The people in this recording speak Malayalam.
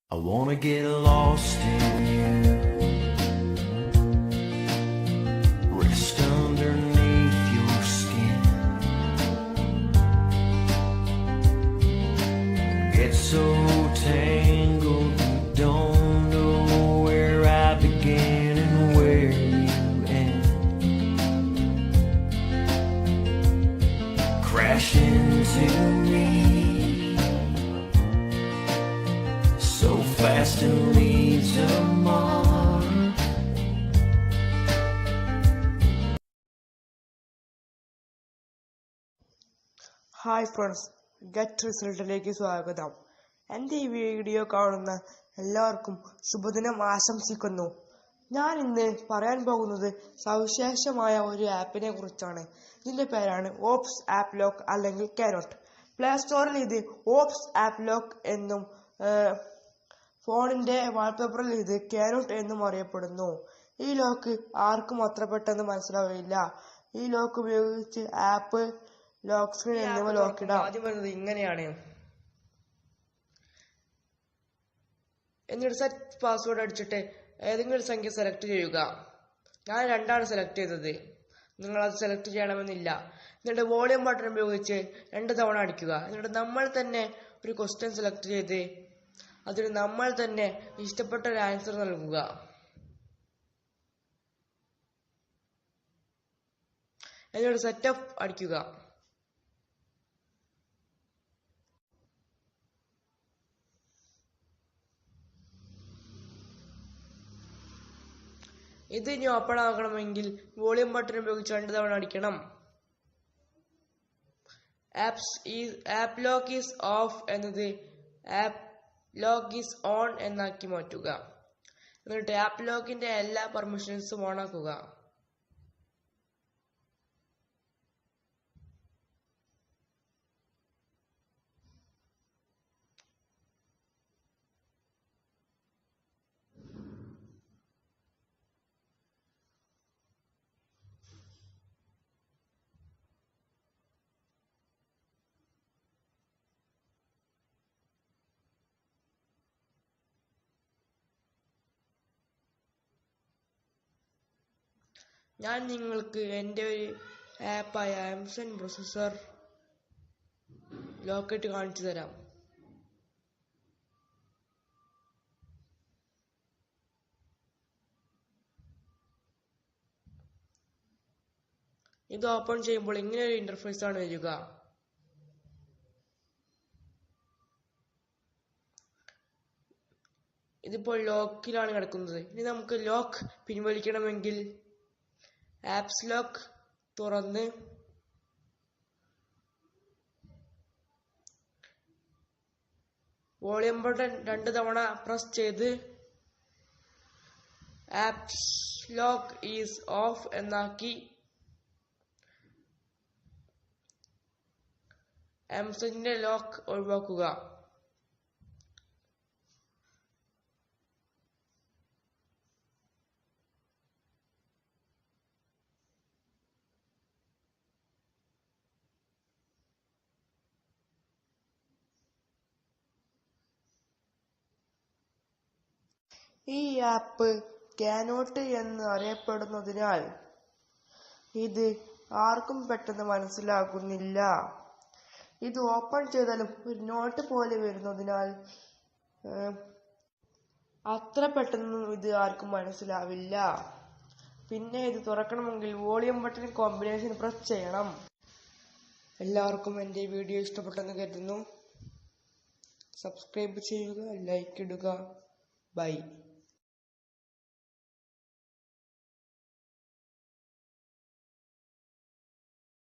I wanna get lost in you, rest underneath your skin, get so tangled you don't know where I begin and where you end, crash into me so fast and leaves a mark. Hi friends, get റിസൾട്ടിലേക്ക് സ്വാഗതം. എൻ്റെ ഈ വീഡിയോ കാണുന്ന എല്ലാവർക്കും ശുഭദിനം ആശംസിക്കുന്നു. ഞാൻ ഇന്ന് പറയാൻ പോകുന്നത് സവിശേഷമായ ഒരു ആപ്പിനെ കുറിച്ചാണ്. ഇതിന്റെ പേരാണ് ഓപ്സ് ആപ്പ് ലോക്ക് അല്ലെങ്കിൽ കാനോട്ട്. പ്ലേ സ്റ്റോറിൽ ഇത് ഓപ്സ് ആപ്പ് ലോക്ക് എന്നും ഫോണിന്റെ വാൾപേപ്പറിൽ ഇത് കാനോട്ട് എന്നും അറിയപ്പെടുന്നു. ഈ ലോക്ക് ആർക്കും അത്ര പെട്ടെന്ന് മനസ്സിലാവില്ല. ഈ ലോക്ക് ഉപയോഗിച്ച് ആപ്പ്, ലോക്ക് സ്ക്രീൻ എന്നിവ ലോക്കിടാം. ആദ്യം വരുന്നത് ഇങ്ങനെയാണ്. എന്നിട്ട് സെറ്റ് പാസ്വേഡ് അടിച്ചിട്ട് ഏതെങ്കിലും ഒരു സംഖ്യ സെലക്ട് ചെയ്യുക. ഞാൻ 2 സെലക്ട് ചെയ്തത്. നിങ്ങൾ അത് സെലക്ട് ചെയ്യണമെന്നില്ല. എന്നിട്ട് വോളിയം ബട്ടൺ ഉപയോഗിച്ച് 2 തവണ അടിക്കുക. എന്നിട്ട് നമ്മൾ തന്നെ ഒരു ക്വസ്റ്റ്യൻ സെലക്ട് ചെയ്ത് അതിന് നമ്മൾ തന്നെ ഇഷ്ടപ്പെട്ട ഒരു ആൻസർ നൽകുക. എന്നിട്ട് സെറ്റപ്പ് അടിക്കുക. ഇത് ഇനി ഓപ്പൺ ആകണമെങ്കിൽ വോളിയം ബട്ടൺ ഉപയോഗിച്ച് 2 തവണ അടിക്കണം. ആപ്പ് ലോക്ക് ഈസ് ഓഫ് എന്നത് ആപ്പ് ലോക്ക് ഈസ് ഓൺ എന്നാക്കി മാറ്റുക. എന്നിട്ട് ആപ്പ് ലോക്കിന്റെ എല്ലാ പെർമിഷൻസും ഓൺ ആക്കുക. ഞാൻ നിങ്ങൾക്ക് എൻ്റെ ഒരു ആപ്പായ ആമസോൺ പ്രൊസസ്സർ ലോക്കറ്റ് കാണിച്ചു തരാം. ഇത് ഓപ്പൺ ചെയ്യുമ്പോൾ ഇങ്ങനെ ഒരു ഇന്റർഫേസ് ആണ് വരിക. ഇതിപ്പോൾ ലോക്കിലാണ് കിടക്കുന്നത്. ഇനി നമുക്ക് ലോക്ക് പിൻവലിക്കണമെങ്കിൽ ആപ്സ് ലോക്ക് തുറന്ന് വോളിയം ബട്ടൺ 2 തവണ പ്രസ് ചെയ്ത് ആപ്സ് ലോക്ക് ഈസ് ഓഫ് എന്നാക്കി ആമസോണിന്റെ ലോക്ക് ഒഴിവാക്കുക. ഈ ആപ്പ് കാനോട്ട് എന്ന് അറിയപ്പെടുന്നതിനാൽ ഇത് ആർക്കും പെട്ടെന്ന് മനസ്സിലാകുന്നില്ല. ഇത് ഓപ്പൺ ചെയ്താലും ഒരു നോട്ട് പോലെ വരുന്നതിനാൽ അത്ര പെട്ടെന്ന് ഇത് ആർക്കും മനസ്സിലാവില്ല. പിന്നെ ഇത് തുറക്കണമെങ്കിൽ വോളിയം ബട്ടൺ കോമ്പിനേഷൻ പ്രസ് ചെയ്യണം. എല്ലാവർക്കും എൻ്റെ വീഡിയോ ഇഷ്ടപ്പെട്ടെന്ന് കരുതുന്നു. സബ്സ്ക്രൈബ് ചെയ്യുക, ലൈക്ക് ഇടുക. ബൈ.